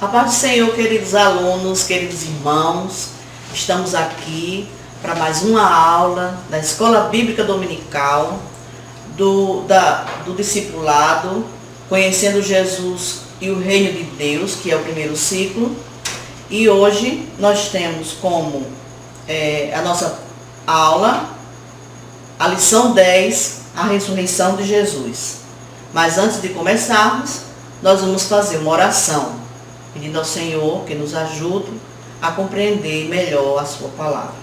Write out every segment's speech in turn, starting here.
paz do Senhor, queridos alunos, queridos irmãos, estamos aqui para mais uma aula da Escola Bíblica Dominical, do discipulado, Conhecendo Jesus e o Reino de Deus, que é o primeiro ciclo. E hoje nós temos como a nossa aula, a lição 10, a ressurreição de Jesus. Mas antes de começarmos, nós vamos fazer uma oração, pedindo ao Senhor que nos ajude a compreender melhor a sua palavra.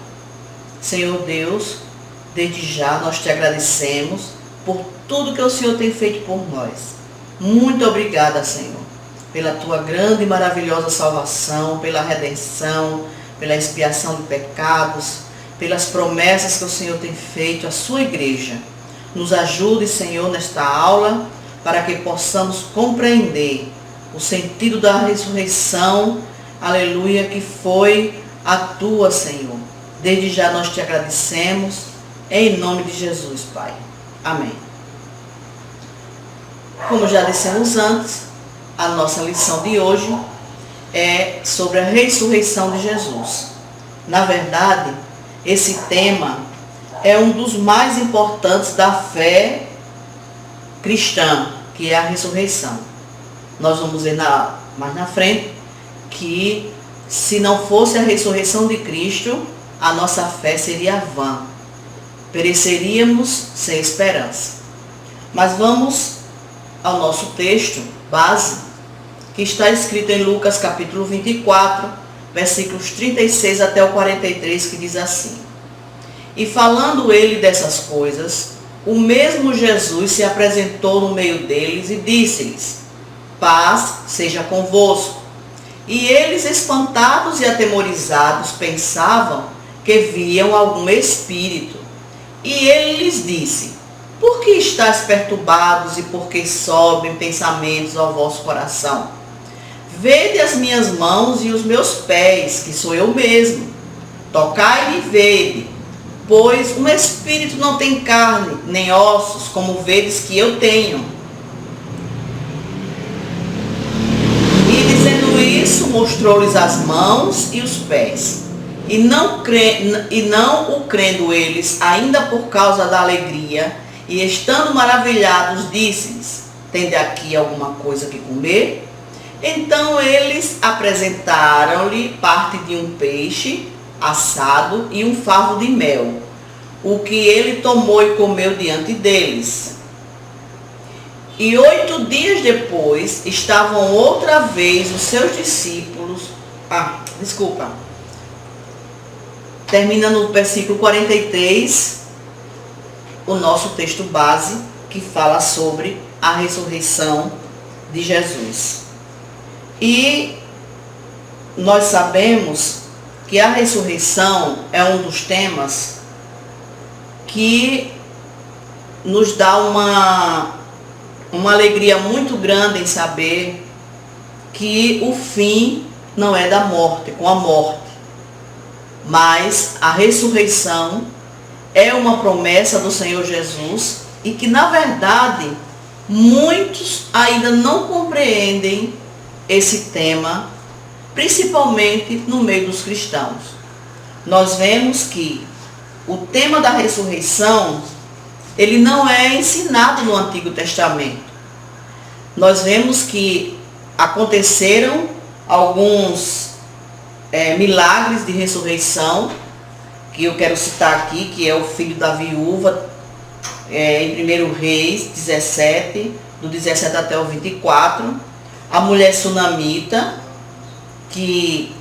Senhor Deus, desde já nós te agradecemos por tudo que o Senhor tem feito por nós. Muito obrigada, Senhor, pela tua grande e maravilhosa salvação, pela redenção, pela expiação de pecados, pelas promessas que o Senhor tem feito à sua igreja. Nos ajude, Senhor, nesta aula, para que possamos compreender o sentido da ressurreição, aleluia, que foi a tua, Senhor. Desde já nós te agradecemos, em nome de Jesus, Pai. Amém. Como já dissemos antes, a nossa lição de hoje é sobre a ressurreição de Jesus. Na verdade, esse tema é um dos mais importantes da fé cristã, que é a ressurreição. Nós vamos ver mais na frente que se não fosse a ressurreição de Cristo, a nossa fé seria vã. Pereceríamos sem esperança. Mas vamos ao nosso texto base, que está escrito em Lucas capítulo 24, versículos 36 até o 43, que diz assim: E falando ele dessas coisas, o mesmo Jesus se apresentou no meio deles e disse-lhes: Paz seja convosco. E eles, espantados e atemorizados, pensavam que viam algum espírito. E ele lhes disse: Por que estáis perturbados e por que sobem pensamentos ao vosso coração? Vede as minhas mãos e os meus pés, que sou eu mesmo. Tocai-me e vede, pois um espírito não tem carne nem ossos, como vedes que eu tenho. E dizendo isso, mostrou-lhes as mãos e os pés. E não o crendo eles, ainda por causa da alegria, e estando maravilhados, disse-lhes: Tende aqui alguma coisa que comer? Então eles apresentaram-lhe parte de um peixe assado e um favo de mel, o que ele tomou e comeu diante deles. E 8 dias depois estavam outra vez os seus discípulos, terminando no versículo 43, o nosso texto base, que fala sobre a ressurreição de Jesus. E nós sabemos que a ressurreição é um dos temas que nos dá uma alegria muito grande em saber que o fim não é da morte, com a morte, mas a ressurreição é uma promessa do Senhor Jesus e que, na verdade, muitos ainda não compreendem esse tema, principalmente no meio dos cristãos. Nós vemos que o tema da ressurreição, ele não é ensinado no Antigo Testamento. Nós vemos que aconteceram alguns milagres de ressurreição, que eu quero citar aqui, que é o filho da viúva, em 1 Reis 17, do 17 até o 24, a mulher sunamita, que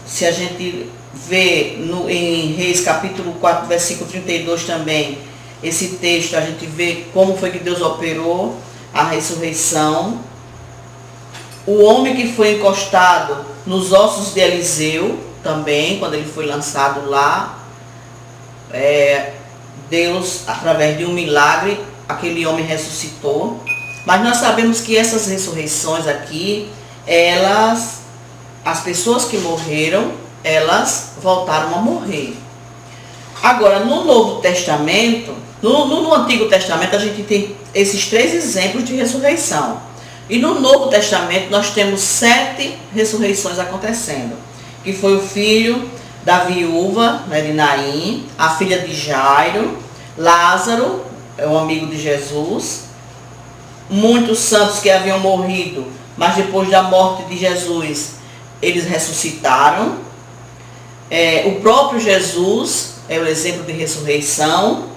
se a gente vê em Reis capítulo 4, versículo 32 também, esse texto, a gente vê como foi que Deus operou a ressurreição. O homem que foi encostado nos ossos de Eliseu, também, quando ele foi lançado lá, Deus, através de um milagre, aquele homem ressuscitou. Mas nós sabemos que essas ressurreições aqui, as pessoas que morreram, elas voltaram a morrer. Agora, no Novo Testamento, no Antigo Testamento, a gente tem esses 3 exemplos de ressurreição. E no Novo Testamento nós temos 7 ressurreições acontecendo, que foi o filho da viúva, né, de Naim, a filha de Jairo, Lázaro, é o amigo de Jesus, muitos santos que haviam morrido, mas depois da morte de Jesus, eles ressuscitaram. O próprio Jesus é o exemplo de ressurreição.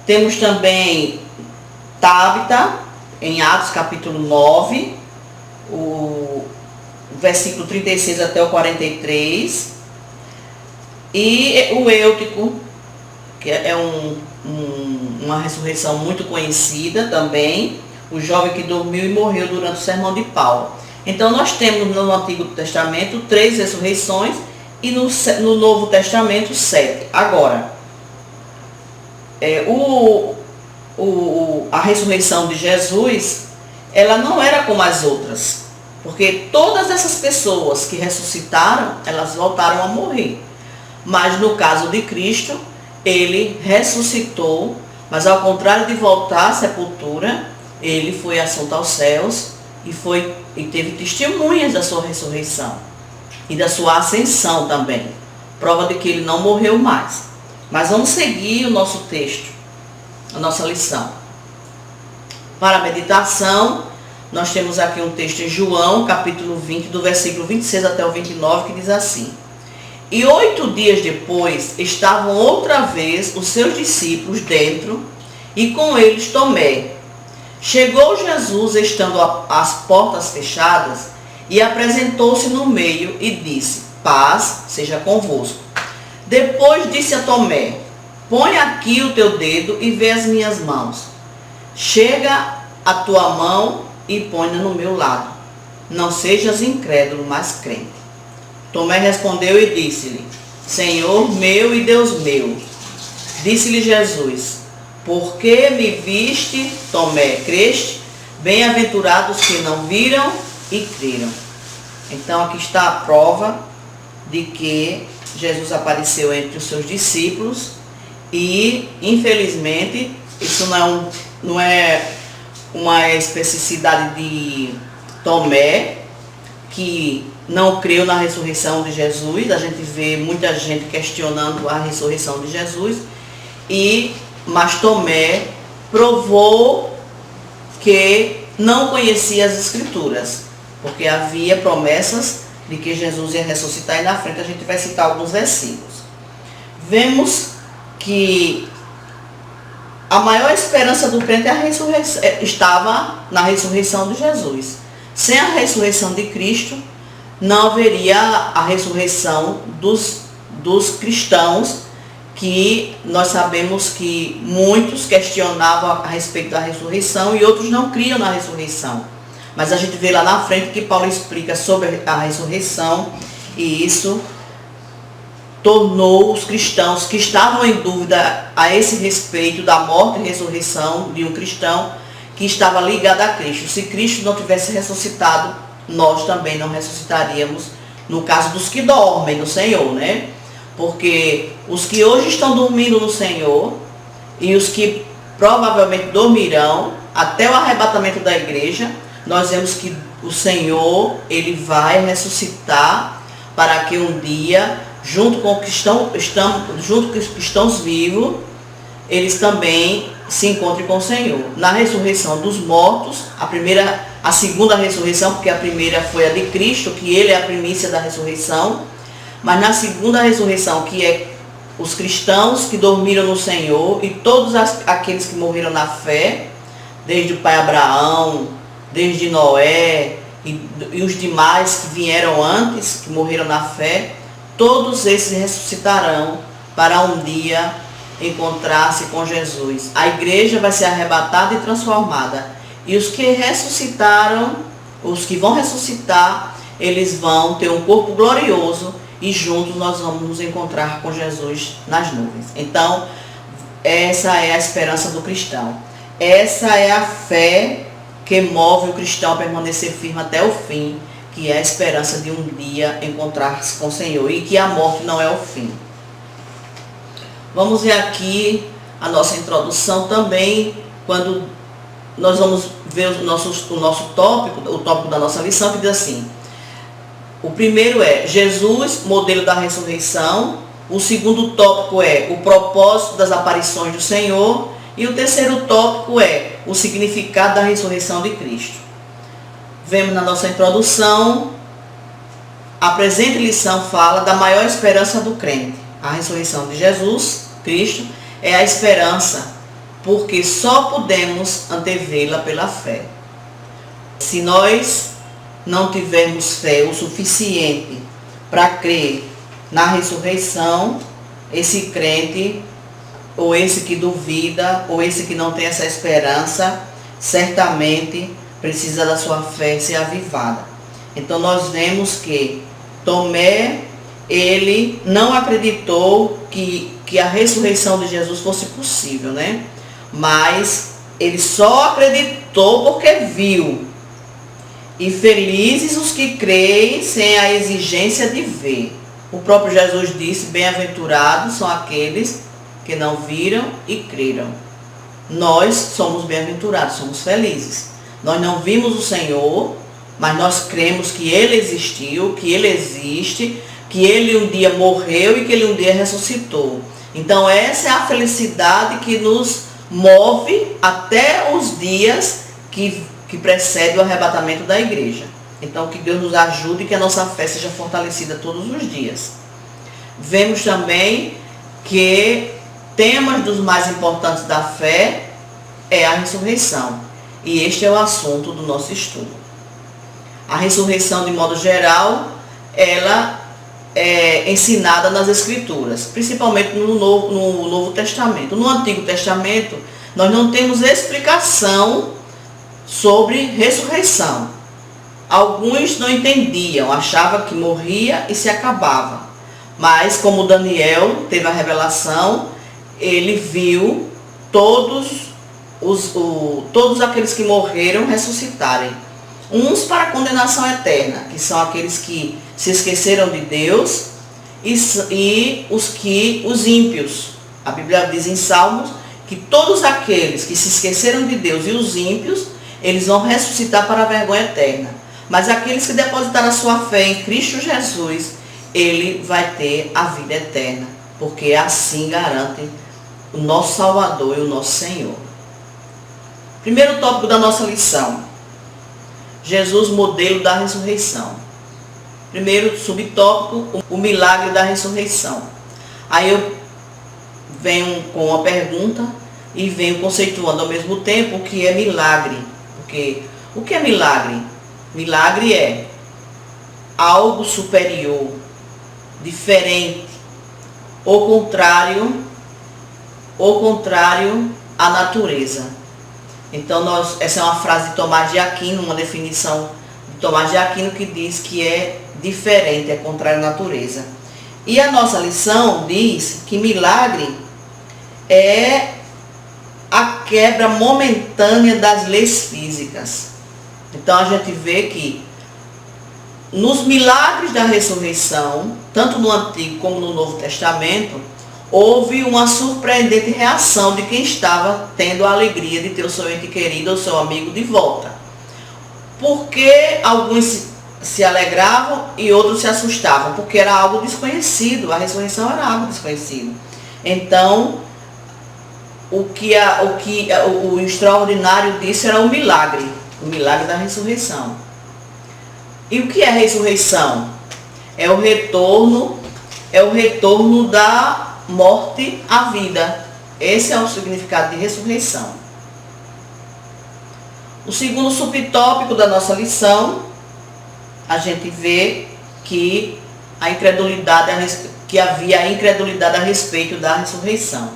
Temos também Tabita, em Atos capítulo 9, o versículo 36 até o 43. E o Eutico, que é uma ressurreição muito conhecida também, o jovem que dormiu e morreu durante o sermão de Paulo. Então nós temos no Antigo Testamento 3 ressurreições e no Novo Testamento 7. Agora, a ressurreição de Jesus, ela não era como as outras, porque todas essas pessoas que ressuscitaram, elas voltaram a morrer. Mas no caso de Cristo, ele ressuscitou, mas ao contrário de voltar à sepultura, ele foi assunto aos céus e teve testemunhas da sua ressurreição e da sua ascensão também, prova de que ele não morreu mais. Mas vamos seguir o nosso texto, a nossa lição. Para a meditação, nós temos aqui um texto em João, capítulo 20, do versículo 26 até o 29, que diz assim: E 8 dias depois, estavam outra vez os seus discípulos dentro, e com eles Tomé. Chegou Jesus, estando as portas fechadas, e apresentou-se no meio e disse: Paz seja convosco. Depois disse a Tomé: Põe aqui o teu dedo e vê as minhas mãos. Chega a tua mão e põe-na no meu lado. Não sejas incrédulo, mas crente. Tomé respondeu e disse-lhe: Senhor meu e Deus meu. Disse-lhe Jesus: Por que me viste, Tomé, creste? Bem-aventurados que não viram e creram. Então aqui está a prova de que Jesus apareceu entre os seus discípulos e, infelizmente, isso não é uma especificidade de Tomé, que não creu na ressurreição de Jesus. A gente vê muita gente questionando a ressurreição de Jesus, mas Tomé provou que não conhecia as Escrituras, porque havia promessas de que Jesus ia ressuscitar, e na frente a gente vai citar alguns versículos. Vemos que a maior esperança do crente estava na ressurreição de Jesus. Sem a ressurreição de Cristo, não haveria a ressurreição dos cristãos, que nós sabemos que muitos questionavam a respeito da ressurreição e outros não criam na ressurreição. Mas a gente vê lá na frente que Paulo explica sobre a ressurreição, e isso tornou os cristãos que estavam em dúvida a esse respeito da morte e ressurreição de um cristão que estava ligado a Cristo. Se Cristo não tivesse ressuscitado, nós também não ressuscitaríamos, no caso dos que dormem no Senhor, né? Porque os que hoje estão dormindo no Senhor e os que provavelmente dormirão até o arrebatamento da igreja, nós vemos que o Senhor, ele vai ressuscitar para que um dia, junto com os cristãos vivos, eles também se encontrem com o Senhor. Na ressurreição dos mortos, a segunda ressurreição, porque a primeira foi a de Cristo, que ele é a primícia da ressurreição, mas na segunda ressurreição, que é os cristãos que dormiram no Senhor e todos aqueles que morreram na fé, desde o pai Abraão, desde Noé e os demais que vieram antes, que morreram na fé, todos esses ressuscitarão para um dia encontrar-se com Jesus. A igreja vai ser arrebatada e transformada. E os que ressuscitaram, os que vão ressuscitar, eles vão ter um corpo glorioso e juntos nós vamos nos encontrar com Jesus nas nuvens. Então, essa é a esperança do cristão. Essa é a fé que move o cristão a permanecer firme até o fim, que é a esperança de um dia encontrar-se com o Senhor, e que a morte não é o fim. Vamos ver aqui a nossa introdução também, quando nós vamos ver o nosso tópico, o tópico da nossa lição, que diz assim: o primeiro é Jesus, modelo da ressurreição. O segundo tópico é o propósito das aparições do Senhor. E o terceiro tópico é o significado da ressurreição de Cristo. Vemos na nossa introdução, a presente lição fala da maior esperança do crente. A ressurreição de Jesus Cristo é a esperança, porque só podemos antevê-la pela fé. Se nós não tivermos fé o suficiente para crer na ressurreição, esse crente, ou esse que duvida, ou esse que não tem essa esperança, certamente precisa da sua fé ser avivada. Então nós vemos que Tomé, ele não acreditou que a ressurreição de Jesus fosse possível, né? Mas ele só acreditou porque viu. E felizes os que creem sem a exigência de ver. O próprio Jesus disse: bem-aventurados são aqueles que não viram e creram. Nós somos bem-aventurados, somos felizes. Nós não vimos o Senhor, mas nós cremos que Ele existiu, que Ele existe, que Ele um dia morreu e que Ele um dia ressuscitou. Então essa é a felicidade que nos move até os dias que precedem o arrebatamento da igreja. Então que Deus nos ajude e que a nossa fé seja fortalecida todos os dias. Vemos também que temas dos mais importantes da fé é a ressurreição. E este é o assunto do nosso estudo. A ressurreição, de modo geral, ela é ensinada nas Escrituras, principalmente no Novo Testamento. No Antigo Testamento, nós não temos explicação sobre ressurreição. Alguns não entendiam, achavam que morria e se acabava. Mas, como Daniel teve a revelação, ele viu todos aqueles que morreram ressuscitarem. Uns para a condenação eterna, que são aqueles que se esqueceram de Deus, e os ímpios. A Bíblia diz em Salmos que todos aqueles que se esqueceram de Deus e os ímpios, eles vão ressuscitar para a vergonha eterna. Mas aqueles que depositaram a sua fé em Cristo Jesus, ele vai ter a vida eterna, porque assim garante o nosso Salvador e o nosso Senhor. Primeiro tópico da nossa lição: Jesus, modelo da ressurreição. Primeiro subtópico: o milagre da ressurreição. Aí eu venho com uma pergunta e venho conceituando ao mesmo tempo o que é milagre. Porque o que é milagre? Milagre é algo superior, diferente, ou contrário à natureza. Então, essa é uma frase de Tomás de Aquino, uma definição de Tomás de Aquino, que diz que é diferente, é contrário à natureza. E a nossa lição diz que milagre é a quebra momentânea das leis físicas. Então a gente vê que nos milagres da ressurreição, tanto no Antigo como no Novo Testamento, houve uma surpreendente reação de quem estava tendo a alegria de ter o seu ente querido ou seu amigo de volta. Porque alguns se alegravam e outros se assustavam, porque era algo desconhecido, a ressurreição era algo desconhecido. Então, o extraordinário disso era o milagre da ressurreição. E o que é a ressurreição? É o retorno da morte à vida. Esse é o significado de ressurreição. O segundo subtópico da nossa lição, a gente vê que havia a incredulidade a respeito da ressurreição.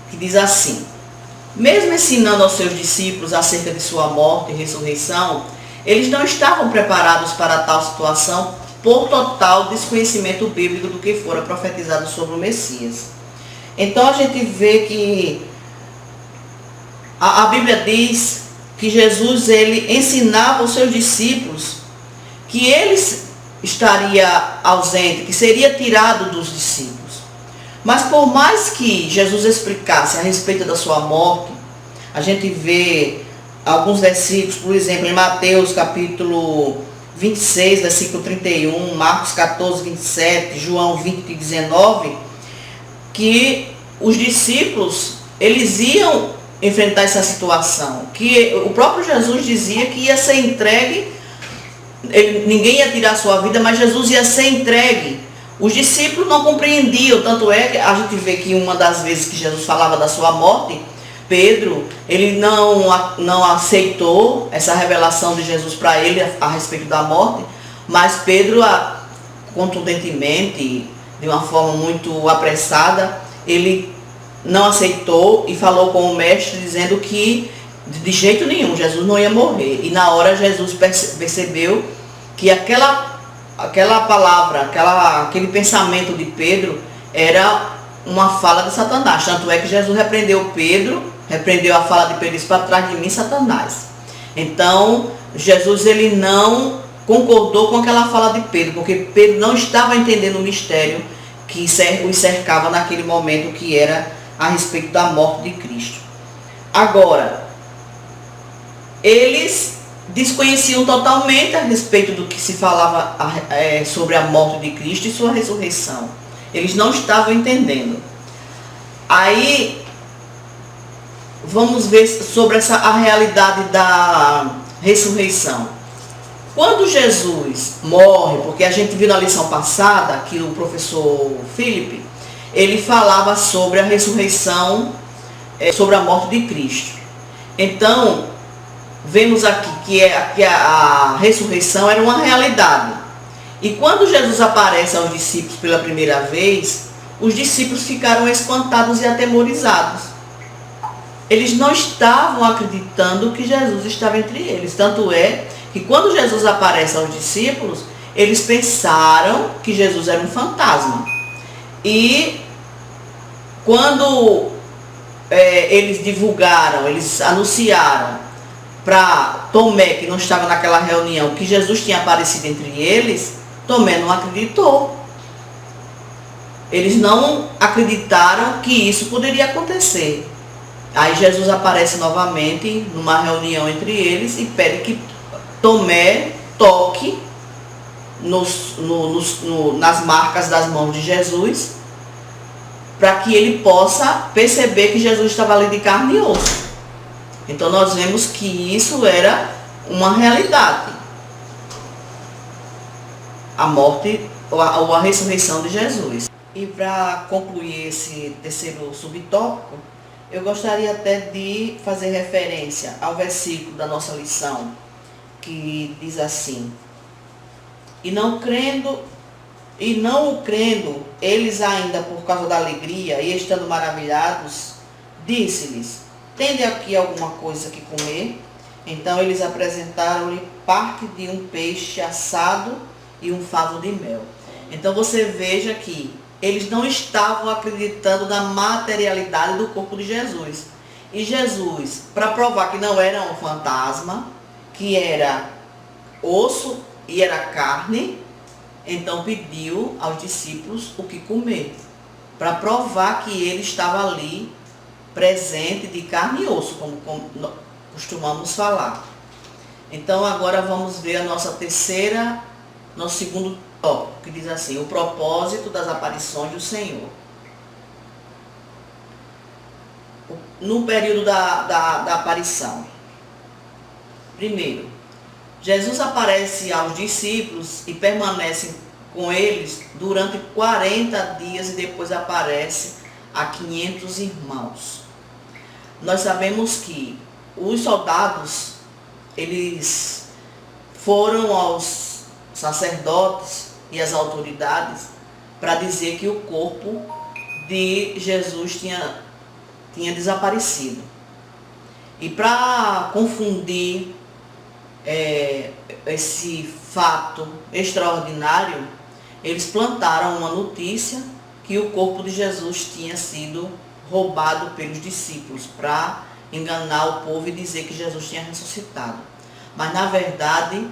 Que diz assim: mesmo ensinando aos seus discípulos acerca de sua morte e ressurreição, eles não estavam preparados para tal situação por total desconhecimento bíblico do que fora profetizado sobre o Messias. Então a gente vê que a Bíblia diz que Jesus, ele ensinava aos seus discípulos que ele estaria ausente, que seria tirado dos discípulos. Mas por mais que Jesus explicasse a respeito da sua morte, A gente vê alguns versículos, por exemplo, em Mateus capítulo 26, versículo 31, Marcos 14, 27, João 20, 19, que os discípulos, eles iam enfrentar essa situação, que o próprio Jesus dizia que ia ser entregue, ninguém ia tirar a sua vida, mas Jesus ia ser entregue. Os discípulos não compreendiam, tanto é que a gente vê que uma das vezes que Jesus falava da sua morte, Pedro, ele não aceitou essa revelação de Jesus para ele a respeito da morte, mas Pedro, contundentemente, de uma forma muito apressada, ele não aceitou e falou com o mestre dizendo que de jeito nenhum Jesus não ia morrer. E na hora Jesus percebeu que aquela palavra, aquele pensamento de Pedro era uma fala de Satanás. Tanto é que Jesus repreendeu a fala de Pedro e disse: para trás de mim, Satanás. Então Jesus, ele não concordou com aquela fala de Pedro, porque Pedro não estava entendendo o mistério que os cercava naquele momento, que era a respeito da morte de Cristo. Agora, eles desconheciam totalmente a respeito do que se falava sobre a morte de Cristo e sua ressurreição. Eles não estavam entendendo. Aí, vamos ver sobre a realidade da ressurreição. Quando Jesus morre, porque a gente viu na lição passada que o professor Felipe, ele falava sobre a ressurreição, sobre a morte de Cristo. Então, vemos aqui que a ressurreição era uma realidade. E quando Jesus aparece aos discípulos pela primeira vez, os discípulos ficaram espantados e atemorizados. Eles não estavam acreditando que Jesus estava entre eles. Tanto é que quando Jesus aparece aos discípulos, eles pensaram que Jesus era um fantasma. E quando eles divulgaram, eles anunciaram para Tomé, que não estava naquela reunião, que Jesus tinha aparecido entre eles, Tomé não acreditou. Eles não acreditaram que isso poderia acontecer. Aí Jesus aparece novamente numa reunião entre eles e pede que Tomé toque nas marcas das mãos de Jesus, para que ele possa perceber que Jesus estava ali de carne e osso. Então nós vemos que isso era uma realidade. A morte ou a ressurreição de Jesus. E para concluir esse terceiro subtópico, eu gostaria até de fazer referência ao versículo da nossa lição, que diz assim: E não o crendo, eles ainda por causa da alegria e estando maravilhados, disse-lhes: Tende aqui alguma coisa que comer? Então eles apresentaram-lhe parte de um peixe assado e um favo de mel. Então você veja que eles não estavam acreditando na materialidade do corpo de Jesus. E Jesus, para provar que não era um fantasma, que era osso e era carne, então pediu aos discípulos o que comer, para provar que ele estava ali presente de carne e osso, como costumamos falar. Então agora vamos ver a nosso segundo tópico, que diz assim: o propósito das aparições do Senhor. No período da aparição. Primeiro, Jesus aparece aos discípulos e permanece com eles durante 40 dias e depois aparece a 500 irmãos. Nós sabemos que os soldados, eles foram aos sacerdotes e às autoridades para dizer que o corpo de Jesus tinha desaparecido. E para confundir esse fato extraordinário, eles plantaram uma notícia que o corpo de Jesus tinha sido roubado pelos discípulos, para enganar o povo e dizer que Jesus tinha ressuscitado. Mas na verdade,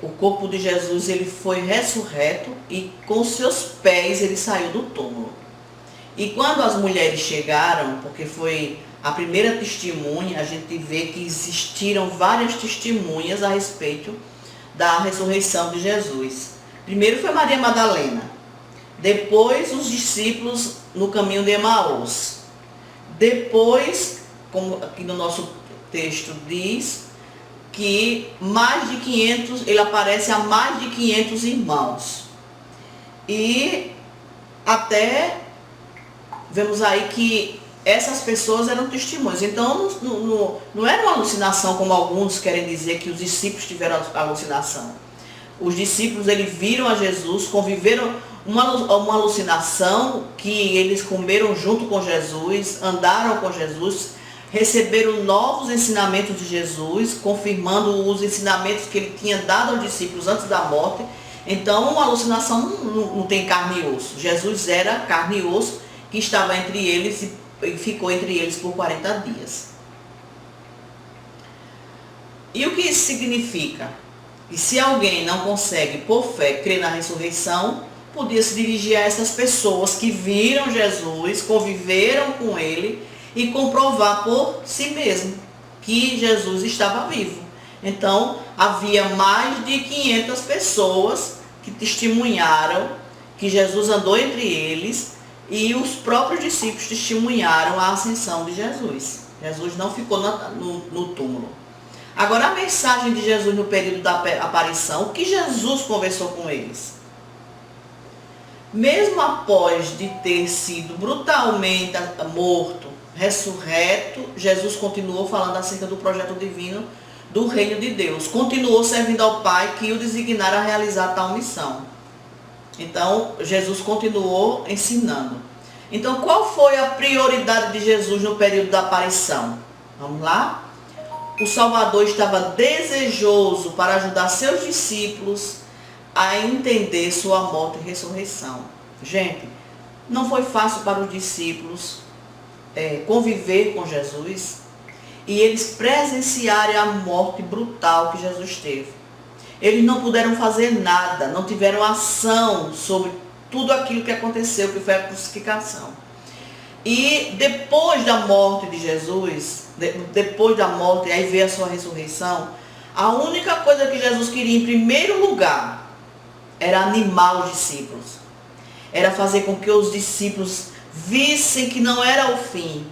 o corpo de Jesus, ele foi ressurreto e com seus pés ele saiu do túmulo. E quando as mulheres chegaram, porque foi a primeira testemunha, a gente vê que existiram várias testemunhas a respeito da ressurreição de Jesus. Primeiro foi Maria Madalena, depois os discípulos no caminho de Emaús. Depois, como aqui no nosso texto diz, que mais de 500, ele aparece a mais de 500 irmãos. E até vemos aí que essas pessoas eram testemunhas. Então não era uma alucinação, como alguns querem dizer que os discípulos tiveram alucinação. Os discípulos, eles viram a Jesus, conviveram uma alucinação, que eles comeram junto com Jesus, andaram com Jesus, receberam novos ensinamentos de Jesus, confirmando os ensinamentos que ele tinha dado aos discípulos antes da morte. Então, uma alucinação não tem carne e osso. Jesus era carne e osso, que estava entre eles e ficou entre eles por 40 dias. E o que isso significa? Que se alguém não consegue, por fé, crer na ressurreição, podia se dirigir a essas pessoas que viram Jesus, conviveram com ele e comprovar por si mesmo que Jesus estava vivo. Então, havia mais de 500 pessoas que testemunharam que Jesus andou entre eles, e os próprios discípulos testemunharam a ascensão de Jesus. Jesus não ficou no túmulo. Agora, a mensagem de Jesus no período da aparição, o que Jesus conversou com eles? Mesmo após de ter sido brutalmente morto, ressurreto, Jesus continuou falando acerca do projeto divino do reino de Deus. Continuou servindo ao Pai, que o designara a realizar tal missão. Então, Jesus continuou ensinando. Então, qual foi a prioridade de Jesus no período da aparição? Vamos lá? O Salvador estava desejoso para ajudar seus discípulos a entender sua morte e ressurreição. Gente, não foi fácil para os discípulos conviver com Jesus e eles presenciarem a morte brutal que Jesus teve. Eles não puderam fazer nada, não tiveram ação sobre tudo aquilo que aconteceu, que foi a crucificação. E depois da morte de Jesus, depois da morte, aí veio a sua ressurreição, a única coisa que Jesus queria em primeiro lugar era animar os discípulos. Era fazer com que os discípulos vissem que não era o fim.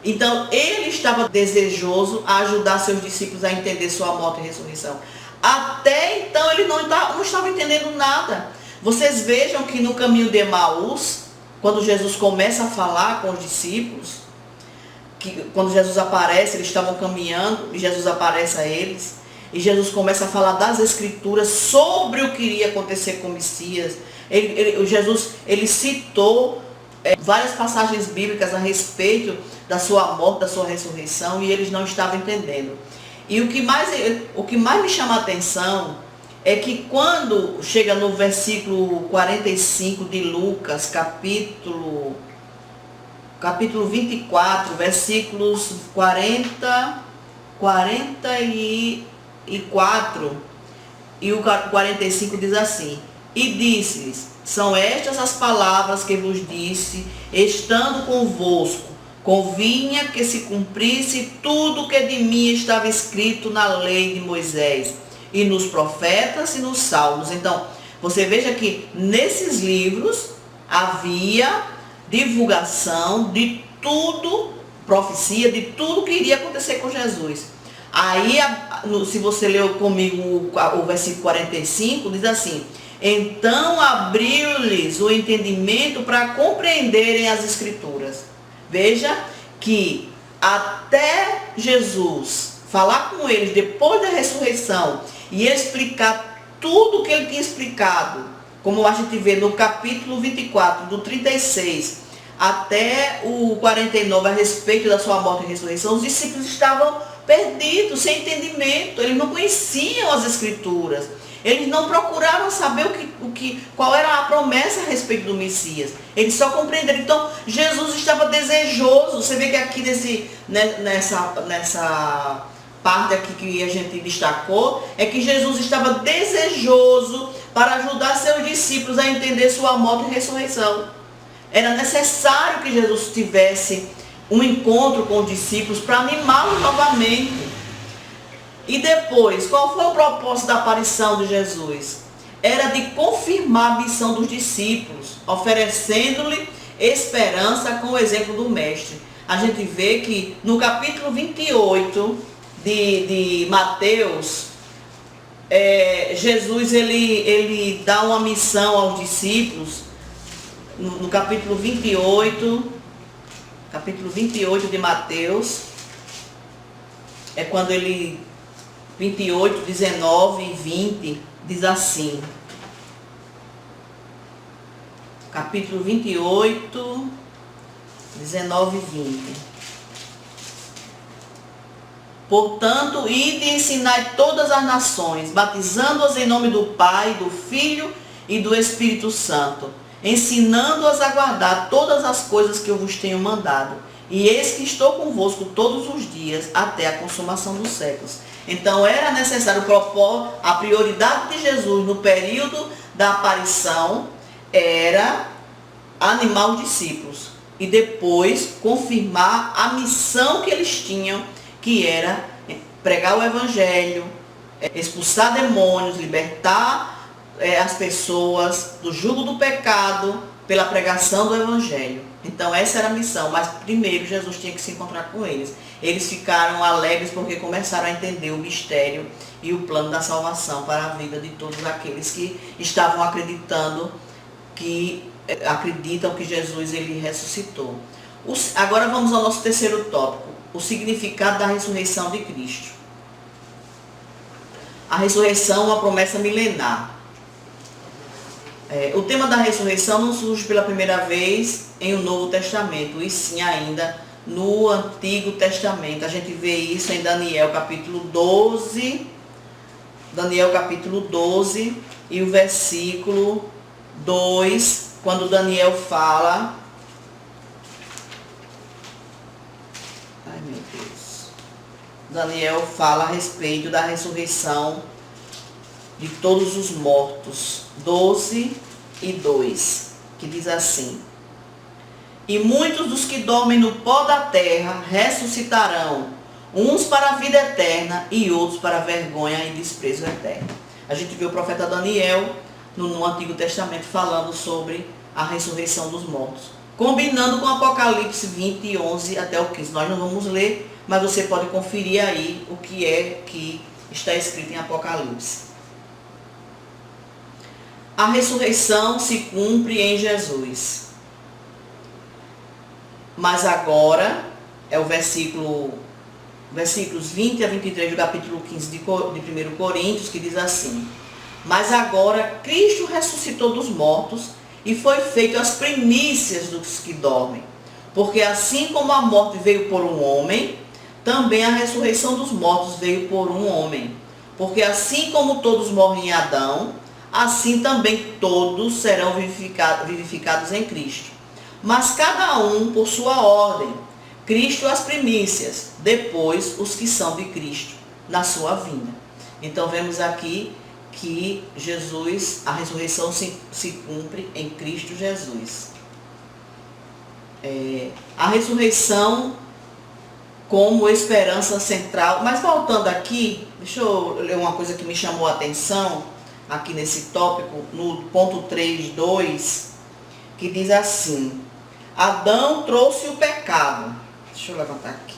Então, ele estava desejoso a ajudar seus discípulos a entender sua morte e ressurreição. Até então, ele não estava entendendo nada. Vocês vejam que no caminho de Emaús, quando Jesus começa a falar com os discípulos, que quando Jesus aparece, eles estavam caminhando, e Jesus aparece a eles, e Jesus começa a falar das Escrituras sobre o que iria acontecer com o Messias. Jesus citou várias passagens bíblicas a respeito da sua morte, da sua ressurreição, e eles não estavam entendendo. E o que mais me chama a atenção é que quando chega no versículo 45 de Lucas, capítulo 24, versículos 44 e o 45 diz assim: e disse-lhes, são estas as palavras que vos disse, estando convosco, convinha que se cumprisse tudo o que de mim estava escrito na lei de Moisés, e nos profetas e nos salmos. Então, você veja que nesses livros havia divulgação de tudo, profecia de tudo que iria acontecer com Jesus. Aí, se você leu comigo o versículo 45, diz assim: então abriu-lhes o entendimento para compreenderem as Escrituras. Veja que até Jesus falar com eles depois da ressurreição e explicar tudo o que ele tinha explicado, como a gente vê no capítulo 24, do 36 até o 49, a respeito da sua morte e ressurreição, os discípulos estavam perdidos, sem entendimento, eles não conheciam as Escrituras. Eles não procuraram saber qual era a promessa a respeito do Messias. Eles só compreenderam. Então, Jesus estava desejoso. Você vê que aqui nessa parte aqui que a gente destacou, é que Jesus estava desejoso para ajudar seus discípulos a entender sua morte e ressurreição. Era necessário que Jesus tivesse um encontro com os discípulos para animá-los novamente. E depois, qual foi o propósito da aparição de Jesus? Era de confirmar a missão dos discípulos, oferecendo-lhe esperança com o exemplo do Mestre. A gente vê que no capítulo 28 de Mateus, Jesus ele dá uma missão aos discípulos, no capítulo 28 de Mateus, é quando ele, 28, 19 e 20, diz assim, capítulo 28, 19 e 20. Portanto, ide e ensinai todas as nações, batizando-as em nome do Pai, do Filho e do Espírito Santo, ensinando-as a guardar todas as coisas que eu vos tenho mandado. E eis que estou convosco todos os dias, até a consumação dos séculos. Então era necessário propor, a prioridade de Jesus no período da aparição era animar os discípulos e depois confirmar a missão que eles tinham, que era pregar o Evangelho, expulsar demônios, libertar as pessoas do jugo do pecado pela pregação do Evangelho. Então essa era a missão, mas primeiro Jesus tinha que se encontrar com eles. Eles ficaram alegres porque começaram a entender o mistério e o plano da salvação para a vida de todos aqueles que estavam acreditam que Jesus ele ressuscitou. Agora vamos ao nosso terceiro tópico, o significado da ressurreição de Cristo. A ressurreição é uma promessa milenar. O tema da ressurreição não surge pela primeira vez em o Novo Testamento, e sim ainda no Antigo Testamento. A gente vê isso em Daniel capítulo 12, e o versículo 2, quando Daniel fala, Daniel fala a respeito da ressurreição de todos os mortos, 12 e 2, que diz assim: e muitos dos que dormem no pó da terra ressuscitarão, uns para a vida eterna e outros para a vergonha e desprezo eterno. A gente vê o profeta Daniel no Antigo Testamento falando sobre a ressurreição dos mortos, combinando com Apocalipse 20, 11 até o 15. Nós não vamos ler, mas você pode conferir aí o que é que está escrito em Apocalipse. A ressurreição se cumpre em Jesus. Mas agora, é o versículos 20 a 23 do capítulo 15 de 1 Coríntios, que diz assim: mas agora Cristo ressuscitou dos mortos e foi feito as primícias dos que dormem. Porque assim como a morte veio por um homem, também a ressurreição dos mortos veio por um homem. Porque assim como todos morrem em Adão, assim também todos serão vivificados em Cristo. Mas cada um por sua ordem. Cristo as primícias, depois os que são de Cristo, na sua vinda. Então vemos aqui que Jesus, a ressurreição se cumpre em Cristo Jesus. A ressurreição como esperança central. Mas voltando aqui, deixa eu ler uma coisa que me chamou a atenção, aqui nesse tópico, no ponto 3.2, que diz assim: Adão trouxe o pecado. Deixa eu levantar aqui.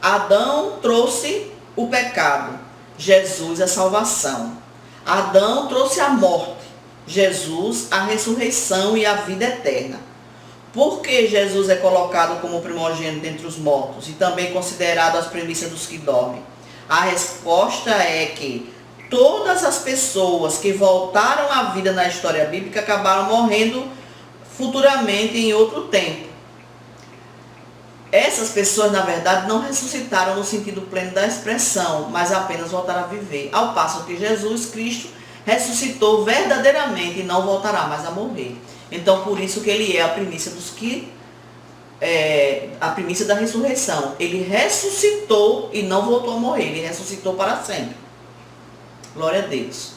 Adão trouxe o pecado, Jesus a salvação. Adão trouxe a morte, Jesus a ressurreição e a vida eterna. Por que Jesus é colocado como primogênito entre os mortos e também considerado as primícias dos que dormem? A resposta é que todas as pessoas que voltaram à vida na história bíblica acabaram morrendo futuramente em outro tempo. Essas pessoas, na verdade, não ressuscitaram no sentido pleno da expressão, mas apenas voltaram a viver. Ao passo que Jesus Cristo ressuscitou verdadeiramente e não voltará mais a morrer. Então, por isso que ele é a primícia dos que... a primícia da ressurreição. Ele ressuscitou e não voltou a morrer. Ele ressuscitou para sempre. Glória a Deus.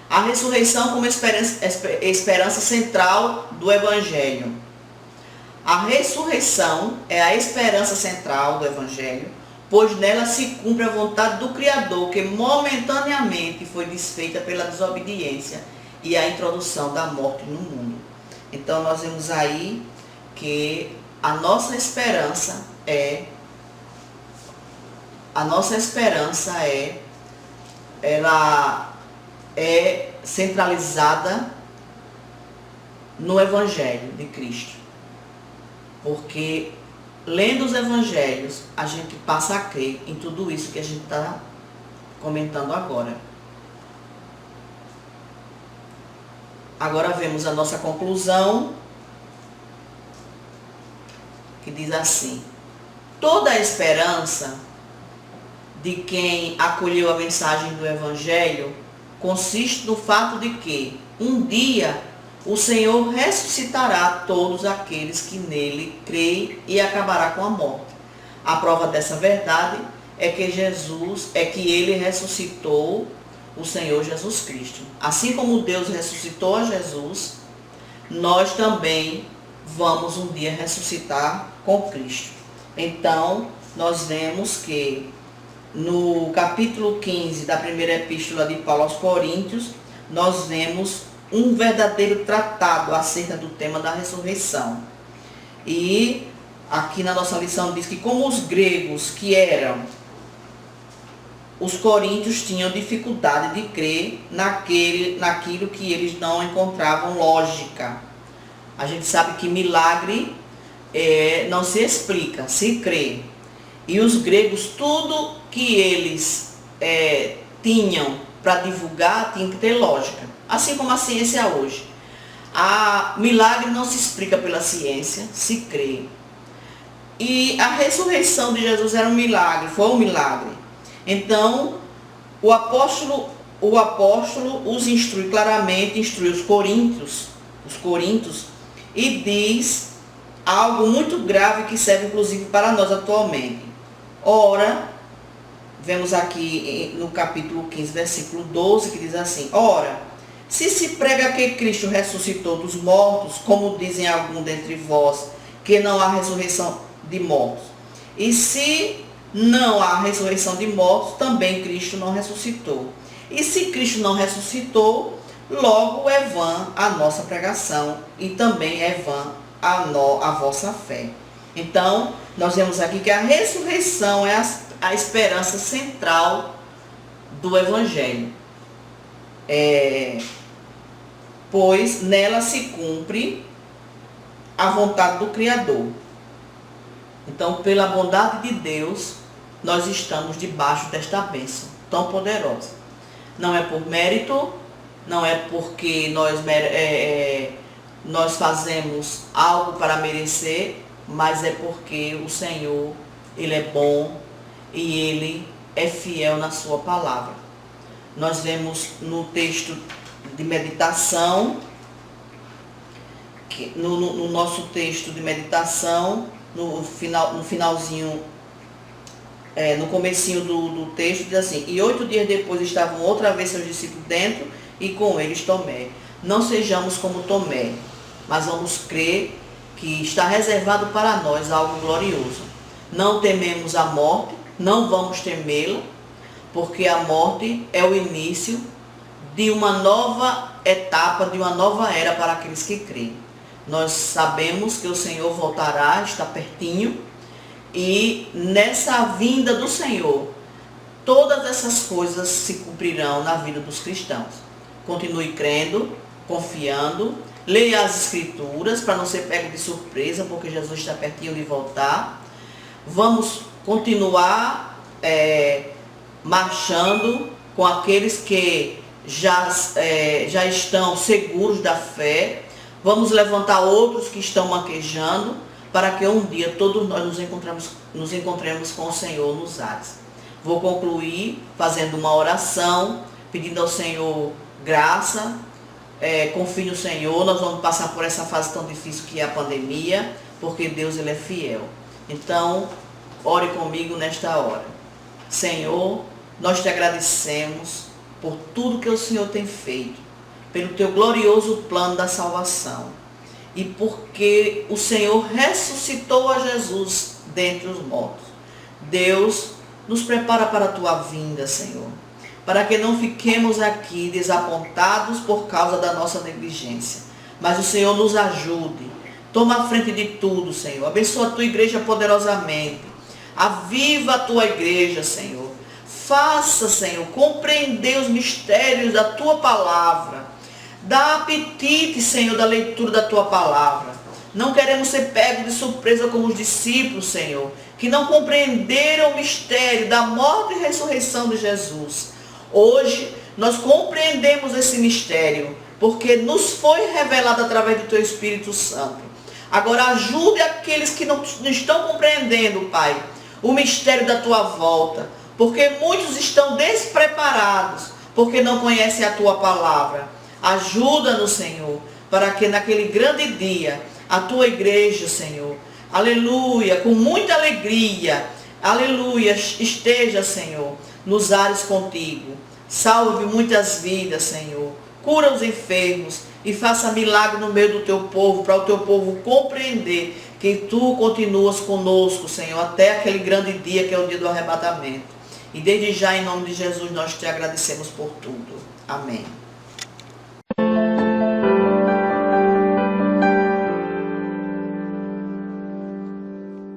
A ressurreição como esperança central do Evangelho. A ressurreição é a esperança central do Evangelho, pois nela se cumpre a vontade do Criador, que momentaneamente foi desfeita pela desobediência e a introdução da morte no mundo. Então nós vemos aí que a nossa esperança ela é centralizada no Evangelho de Cristo. Porque lendo os Evangelhos, a gente passa a crer em tudo isso que a gente está comentando agora. Agora vemos a nossa conclusão, que diz assim: toda a esperança de quem acolheu a mensagem do Evangelho consiste no fato de que um dia o Senhor ressuscitará todos aqueles que nele creem e acabará com a morte. A prova dessa verdade é que ele ressuscitou o Senhor Jesus Cristo. Assim como Deus ressuscitou a Jesus, nós também vamos um dia ressuscitar com Cristo. Então, nós vemos que no capítulo 15 da primeira epístola de Paulo aos Coríntios, nós vemos um verdadeiro tratado acerca do tema da ressurreição. E aqui na nossa lição diz que como os gregos que eram, os coríntios tinham dificuldade de crer naquilo que eles não encontravam lógica. A gente sabe que milagre não se explica, se crê. E os gregos, tudo que eles tinham para divulgar tinha que ter lógica. Assim como a ciência hoje. Milagre não se explica pela ciência, se crê. E a ressurreição de Jesus era um milagre, foi um milagre. Então, o apóstolo os instrui claramente, instrui os coríntios, e diz algo muito grave que serve inclusive para nós atualmente. Ora, vemos aqui no capítulo 15, versículo 12, que diz assim: ora, se se prega que Cristo ressuscitou dos mortos, como dizem alguns dentre vós, que não há ressurreição de mortos, e se não há ressurreição de mortos, também Cristo não ressuscitou. E se Cristo não ressuscitou, logo é vã a nossa pregação, e também é vã a vossa fé. Então, nós vemos aqui que a ressurreição é a esperança central do Evangelho. Pois nela se cumpre a vontade do Criador. Então, pela bondade de Deus, nós estamos debaixo desta bênção tão poderosa. Não é por mérito, não é porque nós fazemos algo para merecer, mas é porque o Senhor, Ele é bom e Ele é fiel na sua palavra. Nós vemos no texto de meditação, no nosso texto de meditação, no finalzinho, no comecinho do texto, diz assim: e 8 dias depois estavam outra vez seus discípulos dentro, e com eles Tomé. Não sejamos como Tomé, mas vamos crer que está reservado para nós algo glorioso. Não tememos a morte, não vamos temê-la, porque a morte é o início de uma nova etapa, de uma nova era para aqueles que creem. Nós sabemos que o Senhor voltará, está pertinho, e nessa vinda do Senhor, todas essas coisas se cumprirão na vida dos cristãos. Continue crendo, confiando, leia as Escrituras para não ser pego de surpresa, porque Jesus está pertinho de voltar. Vamos continuar marchando com aqueles que já estão seguros da fé. Vamos levantar outros que estão maquejando, para que um dia todos nós nos encontremos com o Senhor nos ares. Vou concluir fazendo uma oração, pedindo ao Senhor graça. Confie no Senhor, nós vamos passar por essa fase tão difícil que é a pandemia, porque Deus, Ele é fiel. Então, ore comigo nesta hora. Senhor, nós te agradecemos por tudo que o Senhor tem feito, pelo teu glorioso plano da salvação. e porque o Senhor ressuscitou a Jesus dentre os mortos. Deus, nos prepara para a tua vinda, Senhor, para que não fiquemos aqui desapontados por causa da nossa negligência, mas o Senhor nos ajude. Toma a frente de tudo, Senhor. Abençoa a tua igreja poderosamente. Aviva a tua igreja, Senhor. Faça, Senhor, compreender os mistérios da tua palavra. Dá apetite, Senhor, da leitura da tua palavra. Não queremos ser pegos de surpresa como os discípulos, Senhor, que não compreenderam o mistério da morte e ressurreição de Jesus. Hoje, nós compreendemos esse mistério, porque nos foi revelado através do teu Espírito Santo. Agora, ajude aqueles que não estão compreendendo, Pai, o mistério da tua volta, porque muitos estão despreparados, porque não conhecem a tua palavra. Ajuda-nos, Senhor, para que naquele grande dia, a tua igreja, Senhor, aleluia, com muita alegria, aleluia, esteja, Senhor, nos ares contigo. Salve muitas vidas, Senhor. Cura os enfermos e faça milagre no meio do teu povo, para o teu povo compreender que tu continuas conosco, Senhor, até aquele grande dia que é o dia do arrebatamento. E desde já, em nome de Jesus, nós te agradecemos por tudo. Amém.